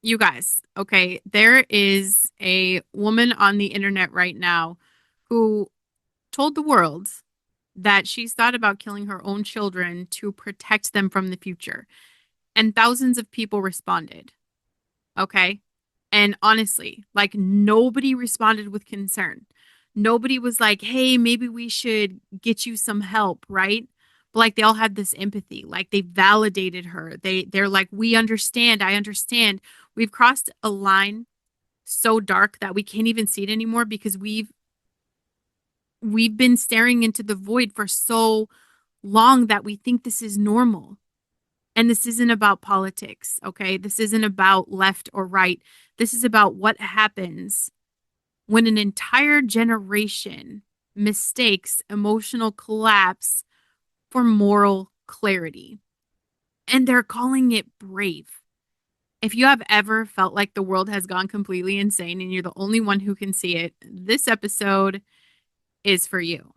You guys, okay, there is a woman on the internet right now who told the world that she's thought about killing her own children to protect them from the future. And thousands of people responded, okay? And honestly, like nobody responded with concern. Nobody was like, hey, maybe we should get you some help, right? But like they all had this empathy, like they validated her. They're like, we understand, I understand. We've crossed a line so dark that we can't even see it anymore because we've been staring into the void for so long that we think this is normal. And this isn't about politics, okay? This isn't about left or right. This is about what happens when an entire generation mistakes emotional collapse for moral clarity. And they're calling it brave. If you have ever felt like the world has gone completely insane and you're the only one who can see it, this episode is for you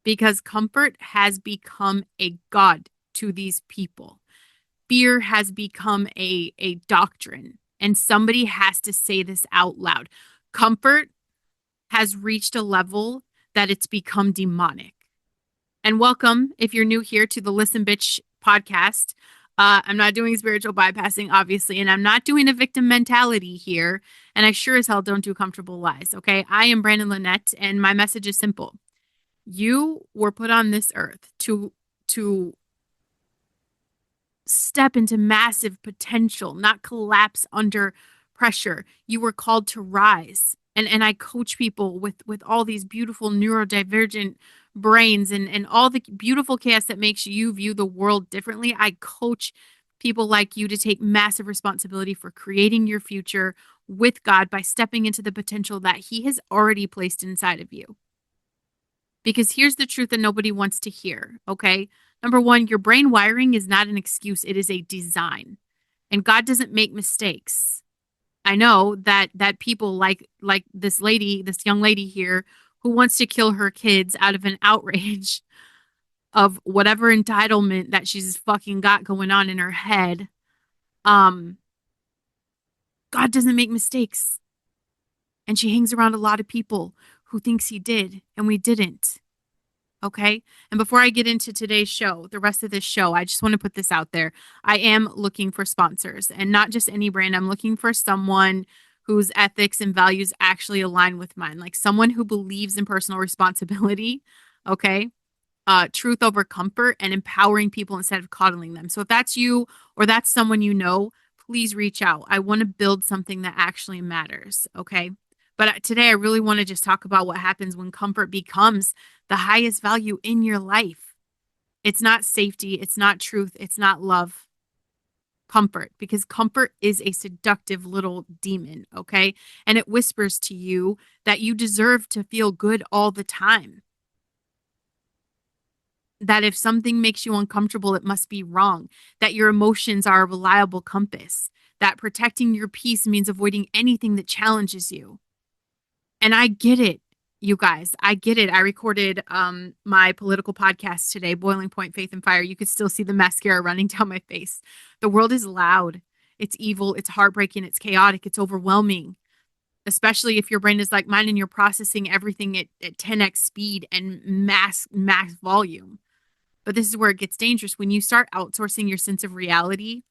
because comfort has become a god to these people. Fear has become a doctrine, and somebody has to say this out loud. Comfort has reached a level that it's become demonic. And welcome, if you're new here, to the Listen Bitch podcast. I'm not doing spiritual bypassing, obviously, and I'm not doing a victim mentality here. And I sure as hell don't do comfortable lies, okay? I am Brandon Lynette, and my message is simple. You were put on this earth to step into massive potential, not collapse under pressure. You were called to rise. And I coach people with all these beautiful neurodivergent brains and all the beautiful chaos that makes you view the world differently. I coach people like you to take massive responsibility for creating your future with God by stepping into the potential that He has already placed inside of you. Because here's the truth that nobody wants to hear, okay? Number one, your brain wiring is not an excuse, it is a design. And God doesn't make mistakes. I know that people like this lady, this young lady here who wants to kill her kids out of an outrage of whatever entitlement that she's fucking got going on in her head. Um God doesn't make mistakes. And she hangs around a lot of people who thinks he did and we didn't. Okay. And before I get into today's show, the rest of this show, I just want to put this out there. I am looking for sponsors and not just any brand. I'm looking for someone whose ethics and values actually align with mine, like someone who believes in personal responsibility. Okay. Truth over comfort and empowering people instead of coddling them. So if that's you or that's someone you know, please reach out. I want to build something that actually matters. Okay. But today I really want to just talk about what happens when comfort becomes the highest value in your life. It's not safety, it's not truth, it's not love. Comfort, because comfort is a seductive little demon, okay? And it whispers to you that you deserve to feel good all the time. That if something makes you uncomfortable, it must be wrong. That your emotions are a reliable compass. That protecting your peace means avoiding anything that challenges you. And I get it, you guys. I get it. I recorded my political podcast today, Boiling Point, Faith and Fire. You could still see the mascara running down my face. The world is loud. It's evil. It's heartbreaking. It's chaotic. It's overwhelming, especially if your brain is like mine and you're processing everything at 10x speed and max volume. But this is where it gets dangerous when you start outsourcing your sense of reality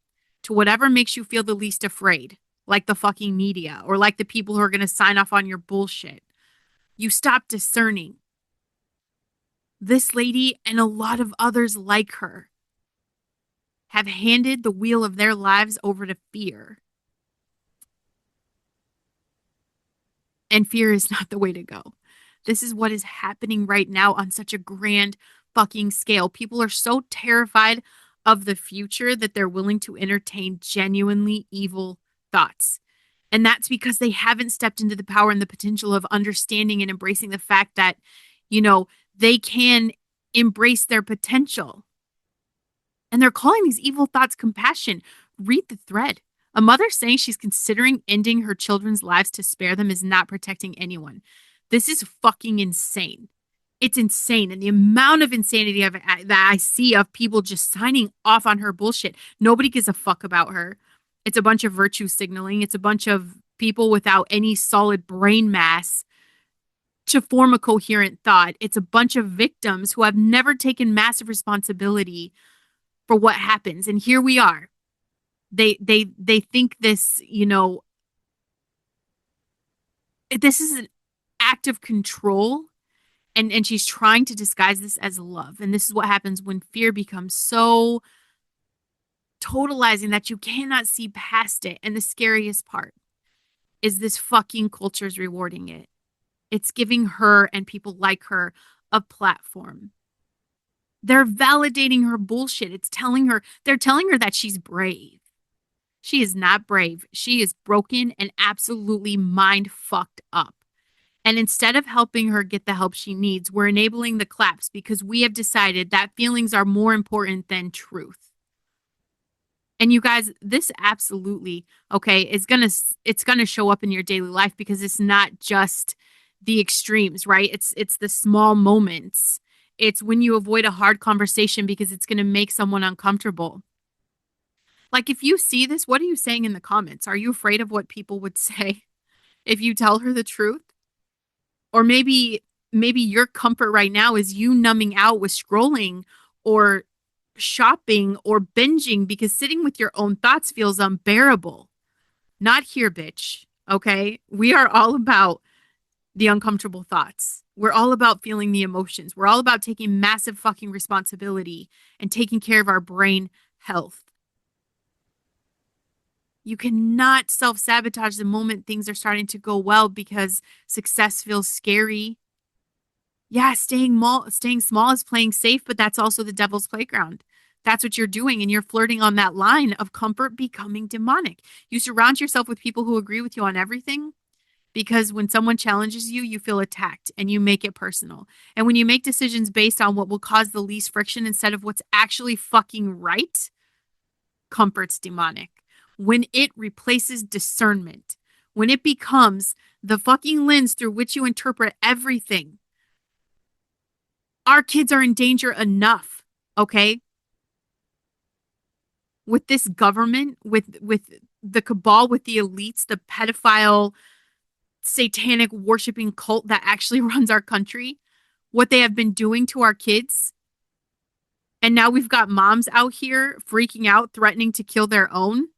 to whatever makes you feel the least afraid, like the fucking media or like the people who are going to sign off on your bullshit. You stop discerning. This lady and a lot of others like her have handed the wheel of their lives over to fear. And fear is not the way to go. This is what is happening right now on such a grand fucking scale. People are so terrified of the future that they're willing to entertain genuinely evil thoughts. And that's because they haven't stepped into the power and the potential of understanding and embracing the fact that, they can embrace their potential. And they're calling these evil thoughts compassion. Read the thread. A mother saying she's considering ending her children's lives to spare them is not protecting anyone. This is fucking insane. It's insane. And the amount of insanity that I see of people just signing off on her bullshit. Nobody gives a fuck about her. It's a bunch of virtue signaling. It's a bunch of people without any solid brain mass to form a coherent thought. It's a bunch of victims who have never taken massive responsibility for what happens. And here we are. They think this, this is an act of control, and she's trying to disguise this as love. And this is what happens when fear becomes so totalizing that you cannot see past it. And the scariest part is this fucking culture's rewarding it. It's giving her and people like her a platform. They're validating her bullshit. They're telling her that she's brave. She is not brave. She is broken and absolutely mind fucked up. And instead of helping her get the help she needs, we're enabling the claps because we have decided that feelings are more important than truth. And you guys, this absolutely, okay, it's gonna show up in your daily life because it's not just the extremes, right? It's the small moments. It's when you avoid a hard conversation because it's gonna make someone uncomfortable. Like if you see this, what are you saying in the comments? Are you afraid of what people would say if you tell her the truth? Or maybe your comfort right now is you numbing out with scrolling or shopping or binging because sitting with your own thoughts feels unbearable. Not here, bitch. Okay? We are all about the uncomfortable thoughts. We're all about feeling the emotions. We're all about taking massive fucking responsibility and taking care of our brain health. You cannot self sabotage the moment things are starting to go well because success feels scary. Yeah, staying small is playing safe, but that's also the devil's playground. That's what you're doing, and you're flirting on that line of comfort becoming demonic. You surround yourself with people who agree with you on everything because when someone challenges you, you feel attacked and you make it personal. And when you make decisions based on what will cause the least friction instead of what's actually fucking right, comfort's demonic. When it replaces discernment, when it becomes the fucking lens through which you interpret everything, our kids are in danger enough, okay? With this government, with the cabal, with the elites, the pedophile, satanic worshiping cult that actually runs our country, what they have been doing to our kids. And now we've got moms out here freaking out, threatening to kill their own.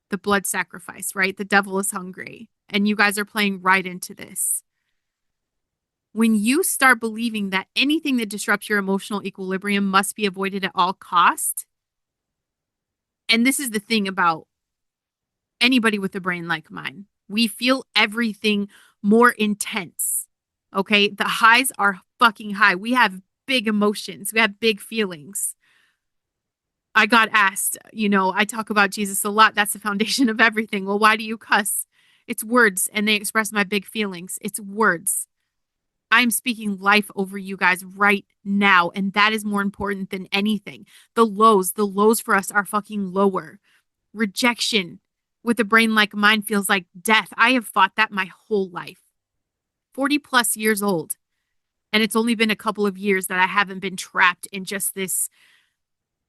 The blood sacrifice, right? The devil is hungry. And you guys are playing right into this. When you start believing that anything that disrupts your emotional equilibrium must be avoided at all cost, and this is the thing about anybody with a brain like mine, we feel everything more intense. Okay? The highs are fucking high. We have big emotions. We have big feelings. I got asked, I talk about Jesus a lot. That's the foundation of everything. Well, why do you cuss? It's words and they express my big feelings. It's words. I'm speaking life over you guys right now. And that is more important than anything. The lows for us are fucking lower. Rejection with a brain like mine feels like death. I have fought that my whole life. 40 plus years old. And it's only been a couple of years that I haven't been trapped in just this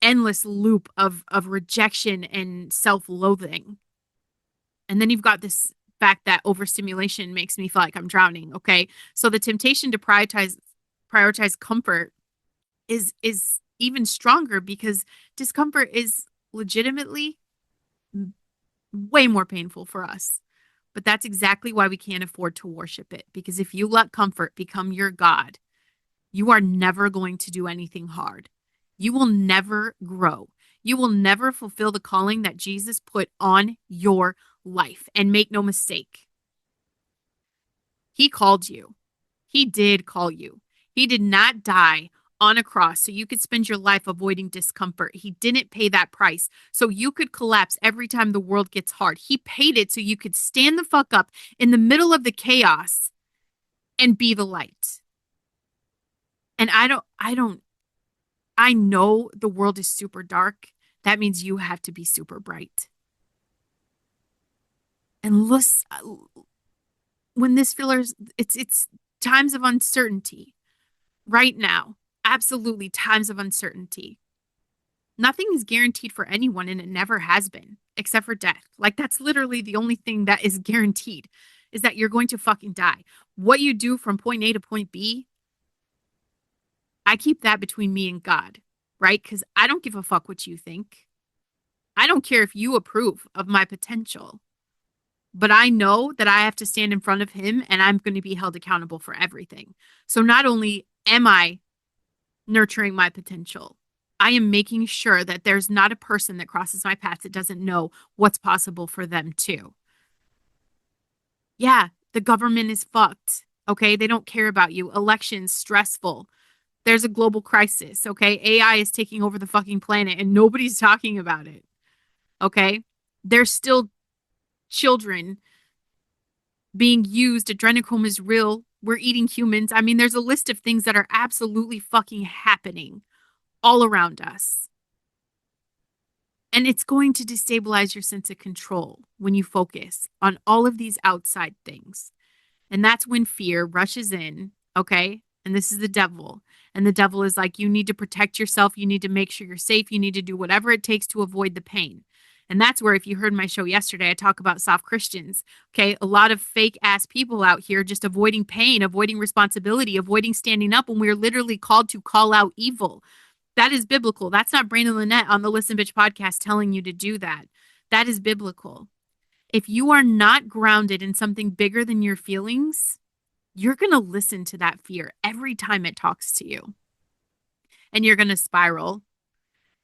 endless loop of rejection and self-loathing. And then you've got this fact that overstimulation makes me feel like I'm drowning. Okay. So the temptation to prioritize comfort is even stronger because discomfort is legitimately way more painful for us. But that's exactly why we can't afford to worship it. Because if you let comfort become your God, you are never going to do anything hard. You will never grow. You will never fulfill the calling that Jesus put on your life. And make no mistake, he called you. He did call you. He did not die on a cross so you could spend your life avoiding discomfort. He didn't pay that price so you could collapse every time the world gets hard. He paid it so you could stand the fuck up in the middle of the chaos and be the light. And I know the world is super dark. That means you have to be super bright. And listen, when this feels, it's times of uncertainty right now. Absolutely times of uncertainty. Nothing is guaranteed for anyone, and it never has been, except for death. Like, that's literally the only thing that is guaranteed is that you're going to fucking die. What you do from point A to point B, I keep that between me and God, right? Because I don't give a fuck what you think. I don't care if you approve of my potential, but I know that I have to stand in front of him and I'm going to be held accountable for everything. So not only am I nurturing my potential, I am making sure that there's not a person that crosses my path that doesn't know what's possible for them too. Yeah, the government is fucked. Okay. They don't care about you. Elections, stressful. There's a global crisis. Okay. AI is taking over the fucking planet and nobody's talking about it. Okay. There's still children being used. Adrenochrome is real. We're eating humans. I mean, there's a list of things that are absolutely fucking happening all around us. And it's going to destabilize your sense of control when you focus on all of these outside things. And that's when fear rushes in, okay? And this is the devil. And the devil is like, you need to protect yourself. You need to make sure you're safe. You need to do whatever it takes to avoid the pain. And that's where, if you heard my show yesterday, I talk about soft Christians, okay? A lot of fake ass people out here just avoiding pain, avoiding responsibility, avoiding standing up when we're literally called to call out evil. That is biblical. That's not Brandon Lynette on the Listen Bitch podcast telling you to do that. That is biblical. If you are not grounded in something bigger than your feelings, you're going to listen to that fear every time it talks to you. And you're going to spiral.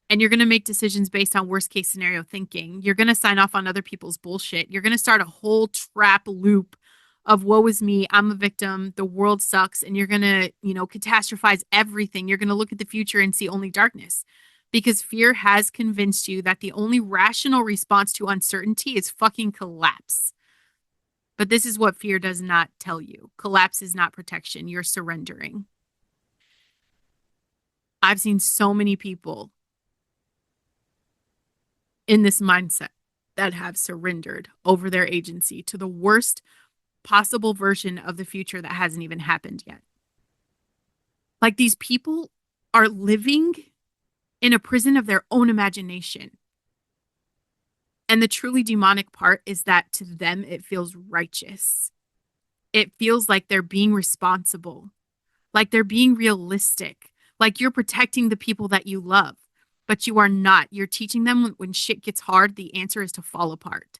And you're going to make decisions based on worst case scenario thinking. You're going to sign off on other people's bullshit. You're going to start a whole trap loop of woe is me, I'm a victim, the world sucks, and you're going to, catastrophize everything. You're going to look at the future and see only darkness because fear has convinced you that the only rational response to uncertainty is fucking collapse. But this is what fear does not tell you. Collapse is not protection. You're surrendering. I've seen so many people in this mindset that have surrendered over their agency to the worst possible version of the future that hasn't even happened yet. Like, these people are living in a prison of their own imagination. And the truly demonic part is that to them, it feels righteous. It feels like they're being responsible, like they're being realistic, like you're protecting the people that you love, but you are not. You're teaching them when shit gets hard, the answer is to fall apart.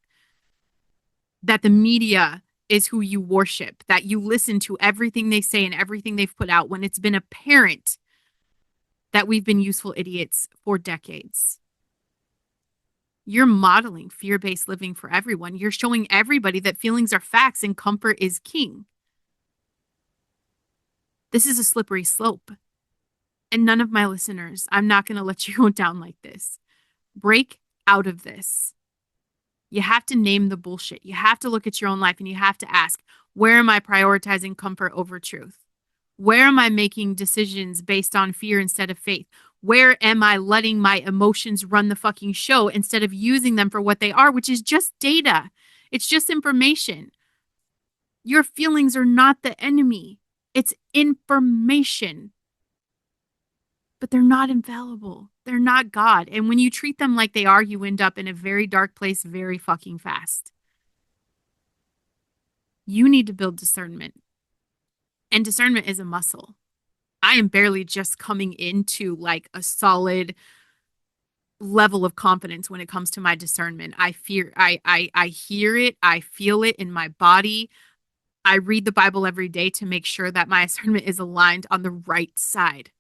That the media is who you worship, that you listen to everything they say and everything they've put out when it's been apparent that we've been useful idiots for decades. You're modeling fear-based living for everyone. You're showing everybody that feelings are facts and comfort is king. This is a slippery slope. And none of my listeners, I'm not going to let you go down like this. Break out of this. You have to name the bullshit. You have to look at your own life and you have to ask, where am I prioritizing comfort over truth? Where am I making decisions based on fear instead of faith? Where am I letting my emotions run the fucking show instead of using them for what they are, which is just data? It's just information. Your feelings are not the enemy. It's information. But they're not infallible. They're not God. And when you treat them like they are, you end up in a very dark place very fucking fast. You need to build discernment. And discernment is a muscle. I am barely just coming into like a solid level of confidence when it comes to my discernment. I hear it, I feel it in my body. I read the Bible every day to make sure that my discernment is aligned on the right side.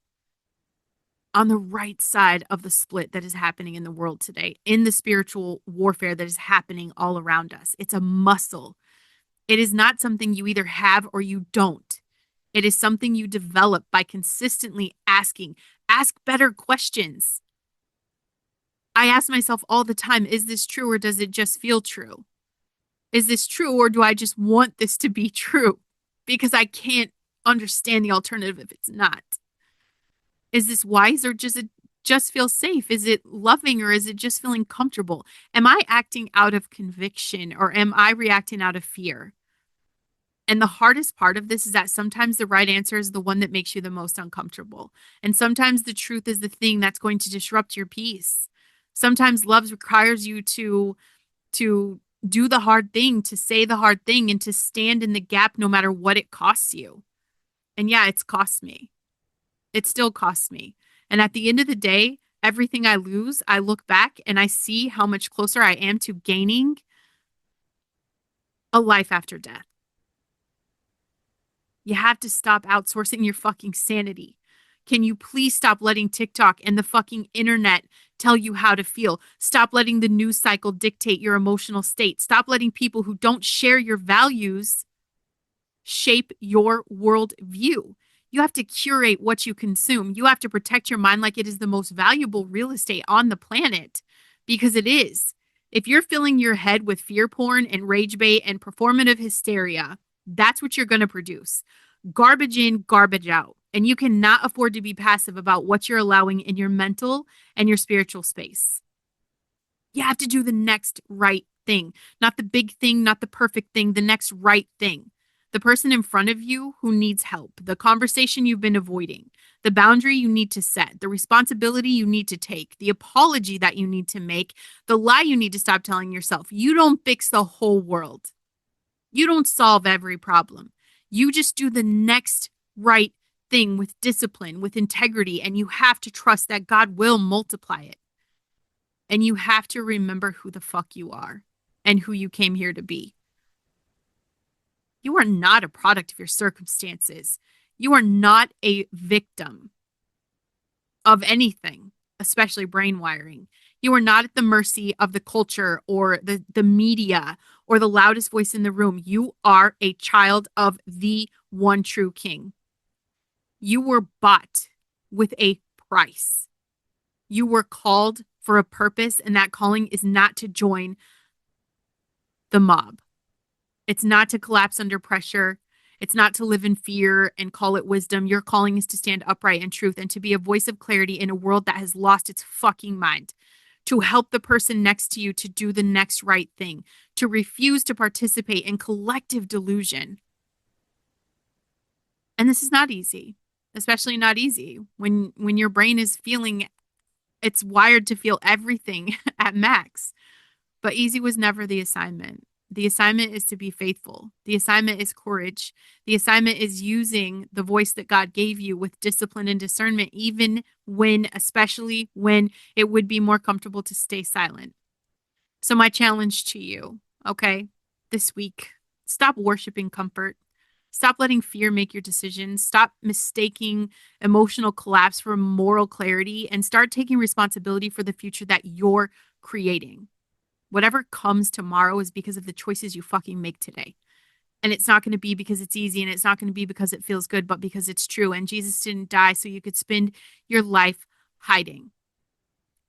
On the right side of the split that is happening in the world today, in the spiritual warfare that is happening all around us. It's a muscle. It is not something you either have or you don't. It is something you develop by consistently asking. Ask better questions. I ask myself all the time, is this true or does it just feel true? Is this true or do I just want this to be true? Because I can't understand the alternative if it's not. Is this wise or does it just feel safe? Is it loving or is it just feeling comfortable? Am I acting out of conviction or am I reacting out of fear? And the hardest part of this is that sometimes the right answer is the one that makes you the most uncomfortable. And sometimes the truth is the thing that's going to disrupt your peace. Sometimes love requires you to do the hard thing, to say the hard thing, and to stand in the gap no matter what it costs you. And yeah, it's cost me. It still costs me. And at the end of the day, everything I lose, I look back and I see how much closer I am to gaining a life after death. You have to stop outsourcing your fucking sanity. Can you please stop letting TikTok and the fucking internet tell you how to feel? Stop letting the news cycle dictate your emotional state. Stop letting people who don't share your values shape your worldview. You have to curate what you consume. You have to protect your mind like it is the most valuable real estate on the planet, because it is. If you're filling your head with fear porn and rage bait and performative hysteria, that's what you're going to produce. Garbage in, garbage out. And you cannot afford to be passive about what you're allowing in your mental and your spiritual space. You have to do the next right thing, not the big thing, not the perfect thing, the next right thing. The person in front of you who needs help, the conversation you've been avoiding, the boundary you need to set, the responsibility you need to take, the apology that you need to make, the lie you need to stop telling yourself. You don't fix the whole world. You don't solve every problem. You just do the next right thing with discipline, with integrity, and you have to trust that God will multiply it. And you have to remember who the fuck you are and who you came here to be. You are not a product of your circumstances. You are not a victim of anything, especially brain wiring. You are not at the mercy of the culture or the media or the loudest voice in the room. You are a child of the one true King. You were bought with a price. You were called for a purpose, and that calling is not to join the mob. It's not to collapse under pressure. It's not to live in fear and call it wisdom. Your calling is to stand upright in truth and to be a voice of clarity in a world that has lost its fucking mind. To help the person next to you to do the next right thing. To refuse to participate in collective delusion. And this is not easy, especially not easy when your brain is feeling, it's wired to feel everything at max. But easy was never the assignment. The assignment is to be faithful. The assignment is courage. The assignment is using the voice that God gave you with discipline and discernment, even when, especially when it would be more comfortable to stay silent. So my challenge to you, okay, this week, stop worshiping comfort. Stop letting fear make your decisions. Stop mistaking emotional collapse for moral clarity and start taking responsibility for the future that you're creating. Whatever comes tomorrow is because of the choices you fucking make today. And it's not going to be because it's easy, and it's not going to be because it feels good, but because it's true. And Jesus didn't die so you could spend your life hiding.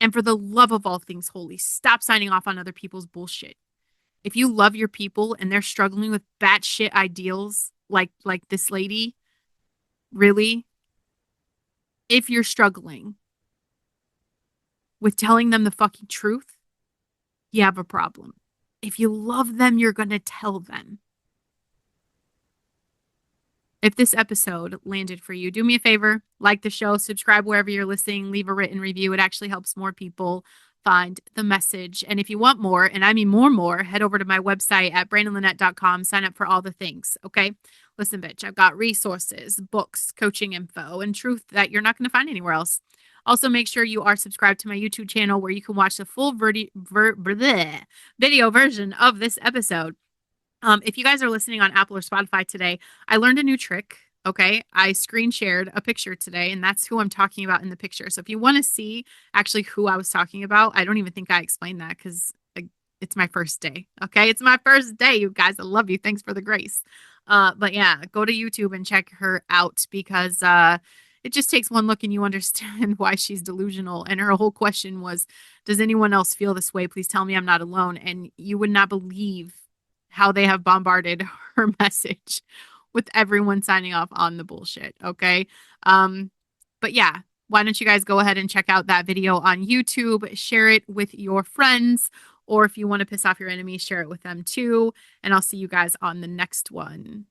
And for the love of all things holy, stop signing off on other people's bullshit. If you love your people and they're struggling with batshit ideals like this lady, really, if you're struggling with telling them the fucking truth, you have a problem. If you love them, you're going to tell them. If this episode landed for you, do me a favor, like the show, subscribe wherever you're listening, leave a written review. It actually helps more people find the message. And if you want more, and I mean more, head over to my website at brandonlynette.com, sign up for all the things, okay? Listen, bitch, I've got resources, books, coaching info, and truth that you're not going to find anywhere else. Also, make sure you are subscribed to my YouTube channel where you can watch the full video version of this episode. If you guys are listening on Apple or Spotify today, I learned a new trick. Okay. I screen shared a picture today, and that's who I'm talking about in the picture. So if you want to see actually who I was talking about, I don't even think I explained that because it's my first day. Okay. It's my first day, you guys. I love you. Thanks for the grace. But yeah, go to YouTube and check her out because, it just takes one look and you understand why she's delusional. And her whole question was, does anyone else feel this way? Please tell me I'm not alone. And you would not believe how they have bombarded her message with everyone signing off on the bullshit. Okay. But yeah, why don't you guys go ahead and check out that video on YouTube, share it with your friends, or if you want to piss off your enemies, share it with them too. And I'll see you guys on the next one.